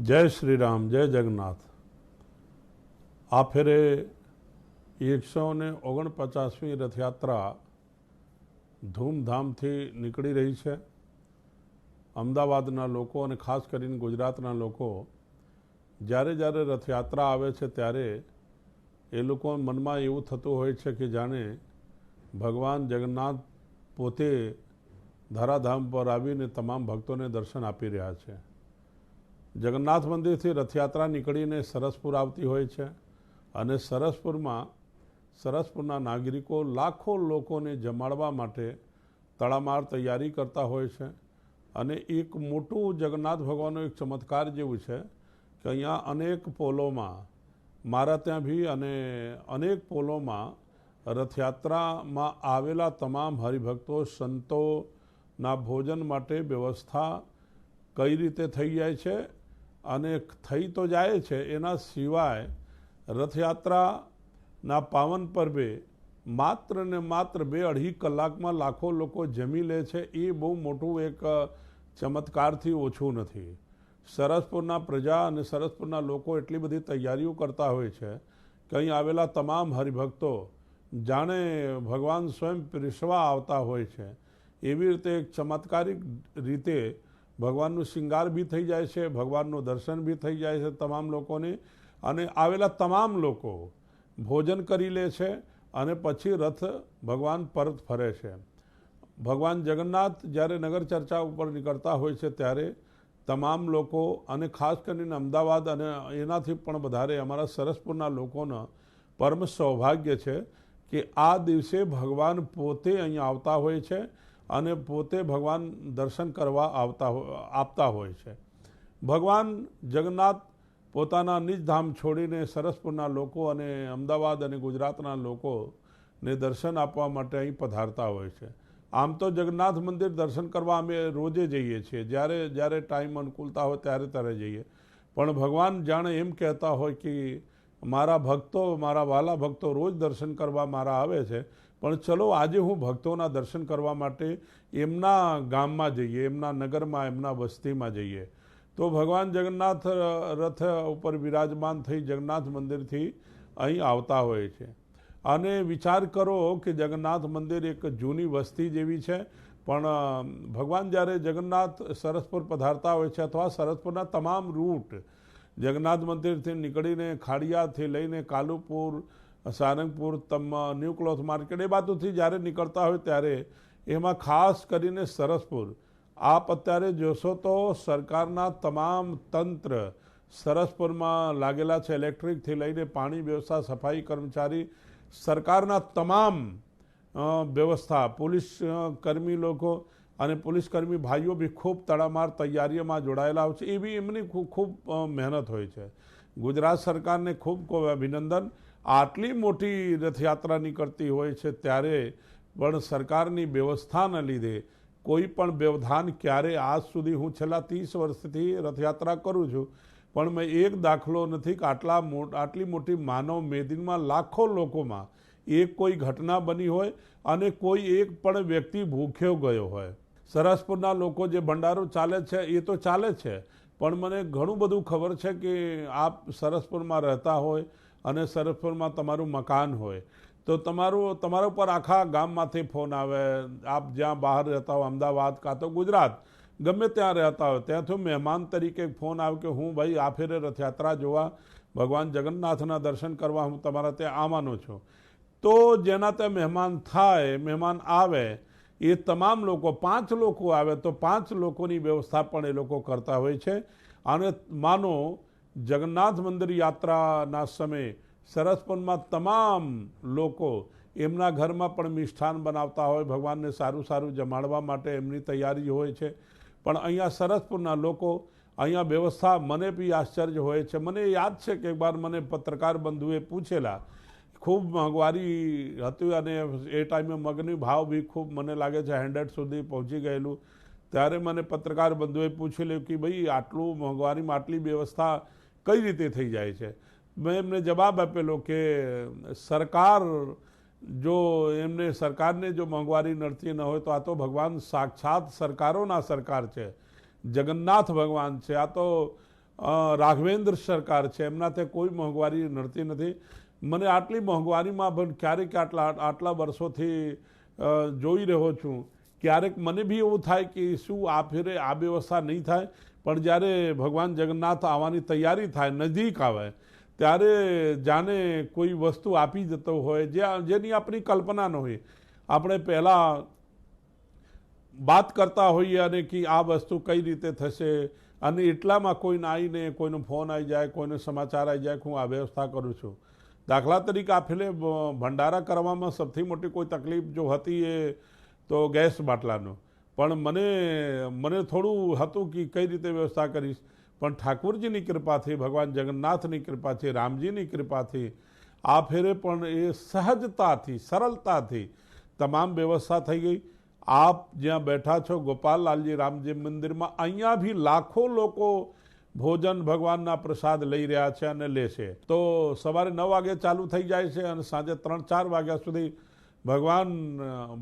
जय श्री राम, जय जगन्नाथ। आ फेरे 149મી રથયાત્રા ધૂમધામથી નીકળી રહી છે। અમદાવાદના લોકો અને ખાસ કરીને ગુજરાતના લોકો જ્યારે જ્યારે રથયાત્રા આવે છે ત્યારે એ લોકો મનમાં એવું થતું હોય છે કે જાણે ભગવાન જગન્નાથ પોતે ધરાધામ પર આવીને તમામ ભક્તોને દર્શન આપી રહ્યા છે। જગન્નાથ મંદિરથી રથયાત્રા નીકળીને સરસપુર આવતી હોય છે અને સરસપુરના નાગરિકો લાખો લોકોને જમાડવા માટે તડામાર તૈયારી કરતા હોય છે। અને એક મોટું જગન્નાથ ભગવાનનો એક ચમત્કાર જેવું છે કે અહીંયા અનેક પોલોમાં, મારા ત્યાં બી અને અનેક પોલોમાં રથયાત્રામાં આવેલા તમામ હરિભક્તો સંતોના ભોજન માટે વ્યવસ્થા કઈ રીતે થઈ જાય છે અને થઈ તો જાય છે, એના સિવાય રથયાત્રાના પાવન પર્વે માત્ર ને માત્ર 2-2.5 કલાકમાં લાખો લોકો જમી લે છે। એ બહુ મોટું એક ચમત્કારથી ઓછું નથી। સરસપુરના પ્રજા અને સરસપુરના લોકો એટલી બધી તૈયારીઓ કરતા હોય છે કે અહીં આવેલા તમામ હરિભક્તો જાણે ભગવાન સ્વયં પીરસવા આવતા હોય છે। એવી રીતે એક ચમત્કારિક રીતે ભગવાનનું શૃંગાર બી થઈ જાય છે, ભગવાનનું દર્શન બી થઈ જાય છે તમામ લોકોને, અને આવેલા તમામ લોકો ભોજન કરી લે છે અને પછી રથ ભગવાન પરત ફરે છે। ભગવાન જગન્નાથ જ્યારે નગર ચર્ચા ઉપર નીકળતા હોય છે ત્યારે તમામ લોકો અને ખાસ કરીને અમદાવાદ અને એનાથી પણ વધારે અમારા સરસપુરના લોકોનો પરમ સૌભાગ્ય છે કે આ દિવસે ભગવાન પોતે અહીંયા આવતા હોય છે અને પોતે ભગવાન દર્શન કરવા આપતા હોય છે। ભગવાન જગન્નાથ પોતાના નિજ ધામ છોડીને સરસપુરના લોકો અને અમદાવાદ અને ગુજરાતના લોકોને દર્શન આપવા માટે અહીં પધારતા હોય છે। આમ તો જગન્નાથ મંદિર દર્શન કરવા અમે રોજે જઈએ છીએ, જ્યારે ટાઈમ અનુકૂળતા હોય ત્યારે જઈએ, પણ ભગવાન જાણે એમ કહેતા હોય કે મારા ભક્તો, મારા વાલા ભક્તો રોજ દર્શન કરવા મારા આવે છે, પણ ચલો આજે હું ભક્તોના દર્શન કરવા માટે એમના ગામમાં જઈએ, એમના નગરમાં, એમના વસ્તીમાં જઈએ। તો ભગવાન જગન્નાથ રથ ઉપર બિરાજમાન થઈ જગન્નાથ મંદિરથી અહીં આવતા હોય છે। અને વિચાર કરો કે જગન્નાથ મંદિર એક જૂની વસ્તી જેવી છે, પણ ભગવાન જ્યારે જગન્નાથ સરસપુર પધારતા હોય છે અથવા સરસપુરના તમામ રૂટ જગન્નાથ મંદિરથી નીકળીને ખાડિયાથી લઈને Kalupur, Sarangpur, new cloth market એ બાજુથી જ્યારે નીકળતા હોય ત્યારે એમાં ખાસ કરીને સરસપુર, આપ અત્યારે જોશો તો સરકારના તમામ તંત્ર સરસપુરમાં લાગેલા છે। ઇલેક્ટ્રિકથી લઈને પાણી વ્યવસ્થા, સફાઈ કર્મચારી, સરકારના તમામ વ્યવસ્થા, પોલીસ કર્મી લોકો અને પોલીસકર્મી ભાઈઓ બી ખૂબ તડામાર તૈયારીઓમાં જોડાયેલા હોય છે। એવી એમની ખૂબ મહેનત હોય છે। ગુજરાત સરકારને ખૂબ ખૂબ અભિનંદન। આટલી મોટી રથયાત્રા નીકળતી હોય છે ત્યારે પણ સરકારની વ્યવસ્થાના લીધે કોઈ પણ વ્યવધાન ક્યારે આજ સુધી, હું છેલ્લા 30 વર્ષથી રથયાત્રા કરું છું, પણ મેં એક દાખલો નથી કે આટલી મોટી માનવ મેદનીમાં લાખો લોકોમાં એક કોઈ ઘટના બની હોય અને કોઈ એક પણ વ્યક્તિ ભૂખ્યો ગયો હોય। સરસપુરના લોકો જે ભંડારો ચાલે છે એ તો ચાલે છે, પણ મને ઘણું બધું ખબર છે કે આપ સરસપુરમાં રહેતા હોય અને સરસપુરમાં તમારું મકાન હોય તો તમારા ઉપર આખા ગામમાંથી ફોન આવે। આપ જ્યાં બહાર રહેતા હો, અમદાવાદ કાં તો ગુજરાત, ગમે ત્યાં રહેતા હોય, ત્યાંથી મહેમાન તરીકે ફોન આવે કે હું ભાઈ આ ફેરે રથયાત્રા જોવા, ભગવાન જગન્નાથના દર્શન કરવા હું તમારા ત્યાં આવવાનો છું। તો જેના ત્યાં મહેમાન આવે એ તમામ લોકો, 5 લોકો આવે તો 5 લોકોની વ્યવસ્થા પણ એ લોકો કરતા હોય છે। અને માનો જગન્નાથ મંદિર યાત્રાના સમયે સરસપુરમાં તમામ લોકો એમના ઘરમાં પણ મિષ્ઠાન બનાવતા હોય, ભગવાનને સારું સારું જમાડવા માટે એમની તૈયારી હોય છે। પણ અહીંયા સરસપુરના લોકો, અહીંયા વ્યવસ્થા, મને બી આશ્ચર્ય હોય છે। મને યાદ છે કે એકવાર મને પત્રકાર બંધુએ પૂછેલા, ખૂબ મોંઘવારી હતી અને એ ટાઈમે મગની ભાવ બી ખૂબ, મને લાગે છે 100 સુધી પહોંચી ગયેલું, ત્યારે મને પત્રકાર બંધુએ પૂછેલું કે ભાઈ આટલું મોંઘવારીમાં આટલી વ્યવસ્થા કઈ રીતે થઈ જાય છે? મેં એમને જવાબ આપેલો કે સરકારને જો મોંઘવારી નડતી ન હોય તો આ તો ભગવાન સાક્ષાત સરકારોના સરકાર છે, જગન્નાથ ભગવાન છે। આ તો રાઘવેન્દ્ર સરકાર છે એમનાથી કોઈ મોંઘવારી નડતી નથી. મને આટલી મોંઘવારીમાં પણ ક્યારેક આટલા વર્ષોથી જોઈ રહ્યો છું, ક્યારેક મને બી એવું થાય કે શું આ ફેરે આ વ્યવસ્થા નહીં થાય, પણ જ્યારે ભગવાન જગન્નાથ આવવાની તૈયારી થાય, નજીક આવે, ત્યારે જાણે કોઈ વસ્તુ આપી જતો હોય જેની આપણી કલ્પના ન હોય. આપણે પહેલાં વાત કરતા હોઈએ અને કે આ વસ્તુ કઈ રીતે થશે, અને એટલામાં કોઈને આવીને કોઈનો ફોન આવી જાય, કોઈનો સમાચાર આવી જાય કે હું આ વ્યવસ્થા કરું છું. દાખલા તરીકે આ ફેલે ભંડારા કરવામાં સૌથી મોટી કોઈ તકલીફ જો હતી એ તો ગેસ બાટલાનો, પણ મને થોડું હતું કે કઈ રીતે વ્યવસ્થા કરીશ, પણ ઠાકુરજીની કૃપાથી, ભગવાન જગન્નાથની કૃપાથી, રામજીની કૃપાથી આ ફેરે પણ એ સહજતાથી, સરળતાથી તમામ વ્યવસ્થા થઈ ગઈ. આપ જ્યાં બેઠા છો ગોપાલલાલજી રામજી મંદિરમાં, અહીંયા બી લાખો લોકો ભોજન ભગવાનના પ્રસાદ લઈ રહ્યા છે અને લેશે. તો સવારે 9 વાગે ચાલુ થઈ જાય છે અને સાંજે 3-4 વાગ્યા સુધી ભગવાન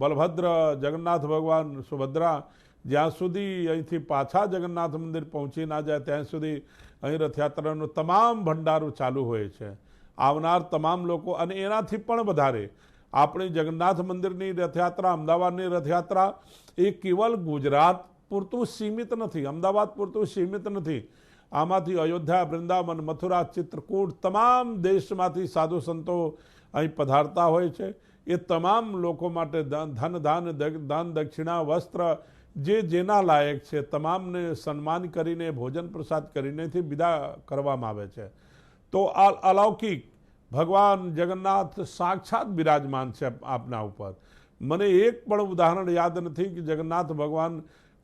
બલભદ્ર, જગન્નાથ ભગવાન, સુભદ્રા જ્યાં સુધી અહીંથી પાછા જગન્નાથ મંદિર પહોંચી ના જાય ત્યાં સુધી અહીં રથયાત્રાનું તમામ ભંડારું ચાલુ હોય છે. આવનાર તમામ લોકો, અને એનાથી પણ વધારે આપણી જગન્નાથ મંદિરની રથયાત્રા, અમદાવાદની રથયાત્રા એ કેવલ ગુજરાત પૂરતું સીમિત નથી, અમદાવાદ પૂરતું સીમિત નથી. આમાંથી અયોધ્યા, વૃંદાવન, મથુરા, ચિત્રકૂટ તમામ દેશમાંથી સાધુ સંતો અહીં પધારતા હોય છે. એ તમામ લોકો માટે દાન દક્ષિણા, વસ્ત્ર જે જેના લાયક છે તમામને સન્માન કરીને, ભોજન પ્રસાદ કરીનેથી વિદા કરવામાં આવે છે. તો આ અલૌકિક ભગવાન જગન્નાથ સાક્ષાત બિરાજમાન છે આપના ઉપર. મને એક પણ ઉદાહરણ યાદ નથી કે જગન્નાથ ભગવાન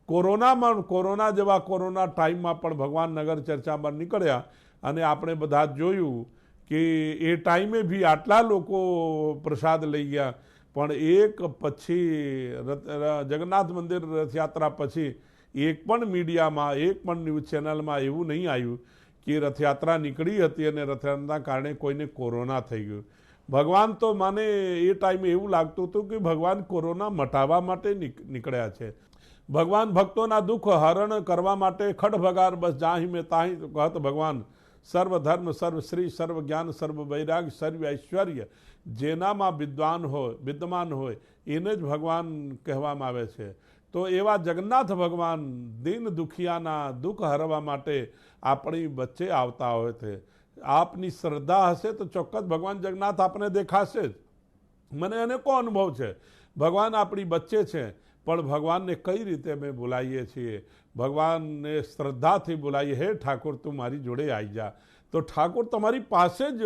કોરોના જેવા કોરોના ટાઈમમાં પણ ભગવાન નગર ચર્ચામાં નીકળ્યા અને આપણે બધા જોયું કે એ ટાઈમે બી આટલા લોકો પ્રસાદ લઈ ગયા, પણ એક પછી જગન્નાથ મંદિર રથયાત્રા પછી એક પણ મીડિયામાં, એક પણ ન્યૂઝ ચેનલમાં એવું નહીં આવ્યું કે રથયાત્રા નીકળી હતી અને રથયાત્રાના કારણે કોઈને કોરોના થઈ ગયું. ભગવાન તો મને એ ટાઈમે એવું લાગતું હતું કે ભગવાન કોરોના મટાવવા માટે નીકળ્યા છે. ભગવાન ભક્તોના દુઃખ હરણ કરવા માટે ખડભગાર બસ જાહી મેં તાહી કહત ભગવાન, સર્વ ધર્મ, સર્વ શ્રી, સર્વ જ્ઞાન, સર્વ વૈરાગ, સર્વ ઐશ્વર્ય જેનામાં વિદ્યમાન હોય એને જ ભગવાન કહેવામાં આવે છે. તો એવા જગન્નાથ ભગવાન દીન દુખિયાના દુઃખ હરવા માટે આપણી વચ્ચે આવતા હોય છે. આપની શ્રદ્ધા હશે તો ચોક્કસ ભગવાન જગન્નાથ આપને દેખાશે જ. મને અનેકો અનુભવ છે. ભગવાન આપણી વચ્ચે છે, પણ ભગવાનને કઈ રીતે અમે બોલાવીએ છીએ? ભગવાનને શ્રદ્ધાથી બોલાવીએ, હે ઠાકોર તું મારી જોડે આવી જા, તો ઠાકોર તમારી પાસે જ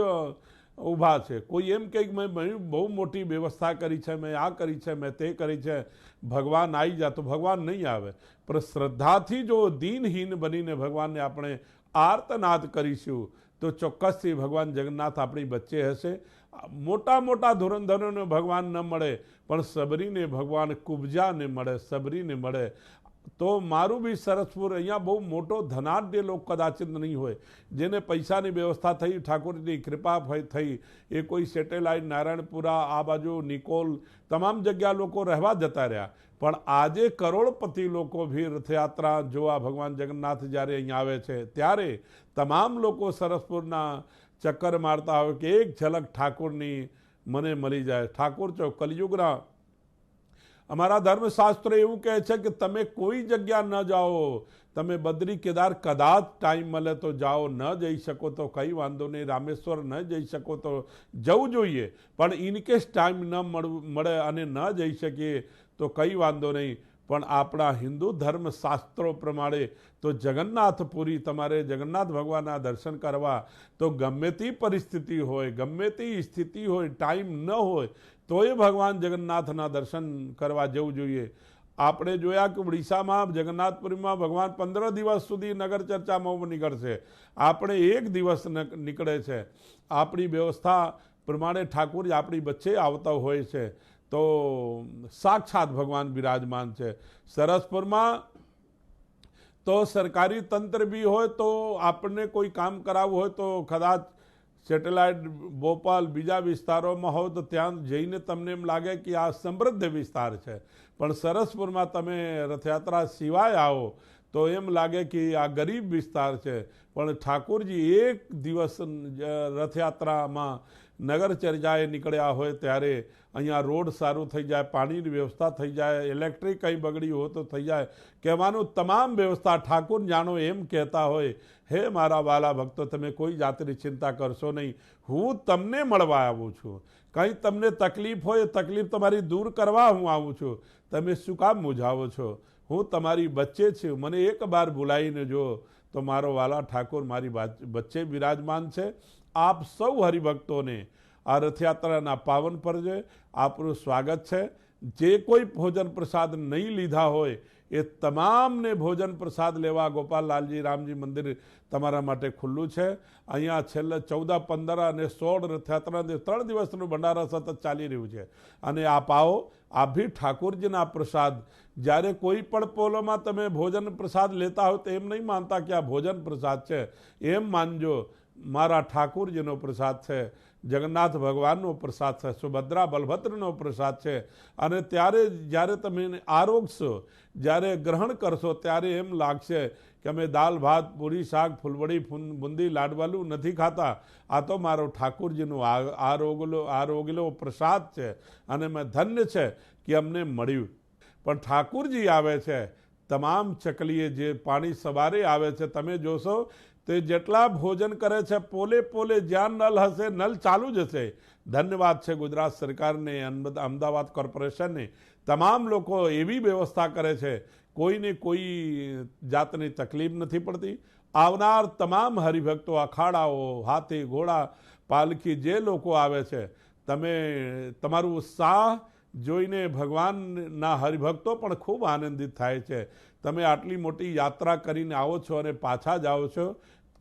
ઊભા છે. કોઈ એમ કંઈક મેં બહુ મોટી વ્યવસ્થા કરી છે, મેં આ કરી છે, મેં તે કરી છે, ભગવાન આવી જા, તો ભગવાન નહીં આવે. પણ શ્રદ્ધાથી જો દીનહીન બનીને ભગવાનને આપણે આર્તનાદ કરીશું તો ચોક્કસથી ભગવાન જગન્નાથ આપણી વચ્ચે હશે. મોટા મોટા ધુરંધરોને ભગવાન ન મળે, પણ સબરીને ભગવાન કુબજાને મળે, સબરીને મળે. તો મારું બી સરસપુર અહીંયા બહુ મોટો ધનાઢ્ય લોક કદાચિત નહીં હોય, જેને પૈસાની વ્યવસ્થા થઈ, ઠાકોરજીની કૃપા થઈ, એ કોઈ સેટેલાઇટ, નારાયણપુરા, આ બાજુ નિકોલ, તમામ જગ્યા લોકો રહેવા જતા રહ્યા. પણ આજે કરોડપતિ લોકો ભી રથયાત્રા જોવા ભગવાન જગન્નાથ જ્યારે અહીંયા આવે છે, ત્યારે તમામ લોકો સરસપુરના ચક્કર મારતા હોય કે એક ઝલક ઠાકોરની મને મળી જાય. ઠાકોર છો કલયુગના. અમારા ધર્મશાસ્ત્રો એવું કહે છે કે તમે કોઈ જગ્યા ન જાઓ, તમે બદ્રી કેદાર કદાચ ટાઈમ મળે તો જાઓ, ન જઈ શકો તો કંઈ વાંધો નહીં, રામેશ્વર ન જઈ શકો તો જવું જોઈએ, પણ ઇનકેસ ટાઈમ ન મળે અને ન જઈ શકીએ તો કંઈ વાંધો નહીં. પણ આપણા હિન્દુ ધર્મશાસ્ત્રો પ્રમાણે તો જગન્નાથપુરી, તમારે જગન્નાથ ભગવાનના દર્શન કરવા તો ગમે તે પરિસ્થિતિ હોય, ગમે તે સ્થિતિ હોય, ટાઈમ ન હોય તોય ભગવાન જગન્નાથના દર્શન કરવા જવું જોઈએ. આપણે જોયા કે ઉડીસામાં જગન્નાથપુરીમાં ભગવાન 15 દિવસ સુધી નગર ચર્ચામાં નીકળશે, આપણે એક દિવસ નીકળે છે. આપણી વ્યવસ્થા પ્રમાણે ઠાકોર આપણી વચ્ચે આવતા હોય છે. તો સાક્ષાત ભગવાન બિરાજમાન છે સરસપુરમાં. તો સરકારી તંત્ર બી હોય તો આપણને કોઈ કામ કરાવવું હોય તો કદાચ સેટેલાઇટ ભોપાલ બીજા વિસ્તારોમાં હોય તો ત્યાં જઈને તમને એમ લાગે કે આ સમૃદ્ધ વિસ્તાર છે, પણ સરસપુરમાં તમે રથયાત્રા સિવાય આવો તો એમ લાગે કે આ ગરીબ વિસ્તાર છે, પણ ઠાકોરજી એક દિવસ રથયાત્રામાં નગરચર્યાએ નીકળ્યા હોય ત્યારે અહીંયા રોડ સારું થઈ જાય, પાણીની વ્યવસ્થા થઈ જાય, ઇલેક્ટ્રિક કંઈ બગડી હોય તો થઈ જાય, કહેવાનું તમામ વ્યવસ્થા ઠાકોર જાણો એમ કહેતા હોય, હે મારા વાલા ભક્તો, તમે કોઈ જાતની ચિંતા કરશો નહીં, હું તમને મળવા આવું છું. કંઈ તમને તકલીફ હોય, તકલીફ તમારી દૂર કરવા હું આવું છું. તમે શું કામ મૂંઝાવો છો? હું તમારી વચ્ચે છું. મને એક બાર બોલાવીને જો તો મારો વાલા ઠાકોર મારી વચ્ચે બિરાજમાન છે. આપ સૌ હરિભક્તોને આ રથયાત્રાના પાવન પર્વે આપનું સ્વાગત છે. જે કોઈ ભોજન પ્રસાદ નહીં લીધા હોય એ તમામને ભોજન પ્રસાદ લેવા ગોપાલલાલજી રામજી મંદિર તમારા માટે ખુલ્લું છે. અહીંયા છેલ્લે 14, 15 અને 16 રથયાત્રા 3 દિવસનું ભંડારા સતત ચાલી રહ્યું છે. અને આપ આવો, આપ ભી ઠાકોરજીના પ્રસાદ, જ્યારે કોઈ પણ પોલોમાં તમે ભોજન પ્રસાદ લેતા હો તો એમ નહીં માનતા કે આ ભોજન પ્રસાદ છે, એમ માનજો મારા ઠાકોરજીનો પ્રસાદ છે, જગન્નાથ ભગવાનનો પ્રસાદ છે, સુભદ્રા બલભદ્રનો પ્રસાદ છે. અને ત્યારે જ્યારે તમે આરોગશો, જ્યારે ગ્રહણ કરશો ત્યારે એમ લાગશે કે અમે દાલ ભાત પૂરી શાક ફૂલવડી બુંદી લાડવાલું નથી ખાતા, આ તો મારો ઠાકોરજીનો આરોગેલો પ્રસાદ છે અને મેં ધન્ય છે કે અમને મળ્યું. પણ ઠાકોરજી આવે છે તમામ ચકલીએ, જે પાણી સવારે આવે છે, તમે જોશો તે જેટલા ભોજન કરે છે પોલે પોલે જ્યાં નલ હશે નલ ચાલુ જ હશે. ધન્યવાદ છે ગુજરાત સરકારને, અમદાવાદ કોર્પોરેશનને. તમામ લોકો એવી વ્યવસ્થા કરે છે, કોઈને કોઈ જાતની તકલીફ નથી પડતી. આવનાર તમામ હરિભક્તો, અખાડાઓ, હાથી ઘોડા પાલખી જે લોકો આવે છે, તમે તમારું ઉત્સાહ જોઈને ભગવાનના હરિભક્તો પણ ખૂબ આનંદિત થાય છે. તમે આટલી મોટી યાત્રા કરીને આવો છો અને પાછા જાઓ છો,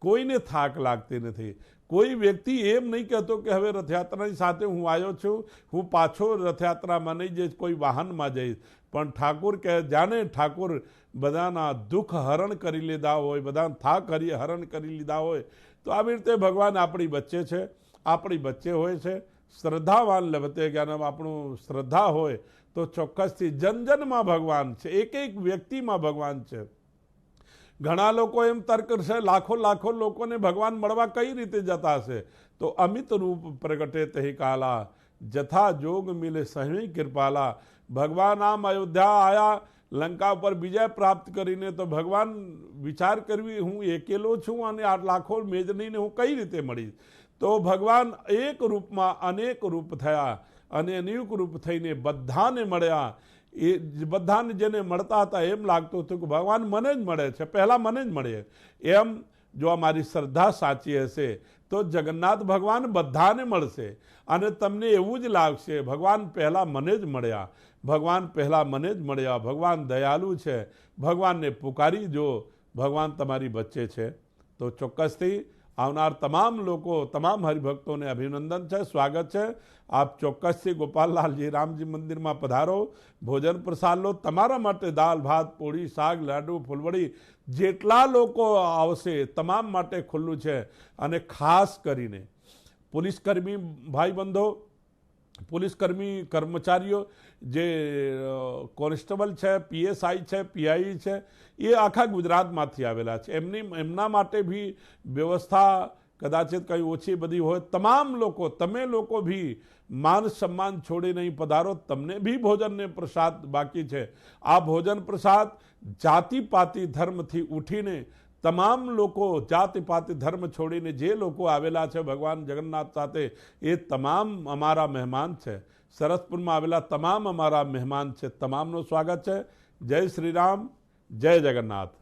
કોઈને થાક લાગતી નથી. કોઈ વ્યક્તિ એમ નહીં કહેતો કે હવે રથયાત્રાની સાથે હું આવ્યો છું, હું પાછો રથયાત્રામાં નહીં જઈશ, કોઈ વાહનમાં જઈશ. પણ ઠાકોર કહે, જાણે ઠાકોર બધાના દુઃખ હરણ કરી લીધા હોય, બધાના થાક હરણ કરી લીધા હોય, તો આવી રીતે ભગવાન આપણી વચ્ચે છે, આપણી વચ્ચે હોય છે. શ્રદ્ધાવાન લભતે જ્ઞાનમ, આપણું શ્રદ્ધા હોય તો ચોક્કસથી જનજનમાં ભગવાન છે, એક એક વ્યક્તિમાં ભગવાન છે. ઘણા લોકો એમ તર્ક છે, લાખો લોકોને ભગવાન મળવા કઈ રીતે જતા હશે? તો અમિત રૂપ પ્રગટે તહી કાલા, જથા જોગ મિલે સહી કૃપાલા. ભગવાન આમ અયોધ્યા આયા, લંકા ઉપર વિજય પ્રાપ્ત કરીને, તો ભગવાન વિચાર કરવી, હું એકેલો છું અને આ લાખો મેદનીને હું કઈ રીતે મળીશ? તો ભગવાન એક રૂપમાં અનેક રૂપ થયા અને અનેક રૂપ થઈને બધાને મળ્યા. એ બધાને જેને મળતા હતા એમ લાગતું હતું કે ભગવાન મને જ મળે છે, પહેલાં મને જ મળે. એમ જો અમારી શ્રદ્ધા સાચી હશે તો જગન્નાથ ભગવાન બધાને મળશે અને તમને એવું જ લાગશે ભગવાન પહેલાં મને જ મળ્યા, ભગવાન પહેલાં મને જ મળ્યા. ભગવાન દયાળુ છે, ભગવાનને પુકારી જો, ભગવાન તમારી વચ્ચે છે. તો ચોક્કસથી આવનાર તમામ લોકો, તમામ હરિભક્તોને અભિનંદન છે, સ્વાગત છે. આપ ચોક્કસથી ગોપાલલાલજી રામજી મંદિરમાં પધારો, ભોજન પ્રસાદ લો. તમારા માટે દાલ ભાત પૂરી શાક લાડુ ફૂલવડી જેટલા લોકો આવશે તમામ માટે ખુલ્લું છે. અને ખાસ કરીને પોલીસકર્મી ભાઈ બંધો, પોલીસકર્મી કર્મચારીઓ, જે કોન્સ્ટેબલ છે, PSI છે, PI છે, એ આખા ગુજરાતમાંથી આવેલા છે. એમના માટે બી વ્યવસ્થા કદાચિત કંઈ ઓછી બધી હોય. તમામ લોકો, તમે લોકો બી માન સન્માન છોડી નહીં પધારો. તમને બી ભોજનને પ્રસાદ બાકી છે. આ ભોજન પ્રસાદ જાતિપાતિ ધર્મથી ઉઠીને તમામ લોકો, જાતિપાતિ ધર્મ છોડીને જે લોકો આવેલા છે ભગવાન જગન્નાથ સાથે, એ તમામ અમારા મહેમાન છે. સરસપુરમાં આવેલા તમામ અમારા મહેમાન છે. તમામનું સ્વાગત છે. જય શ્રી રામ, જય જગન્નાથ.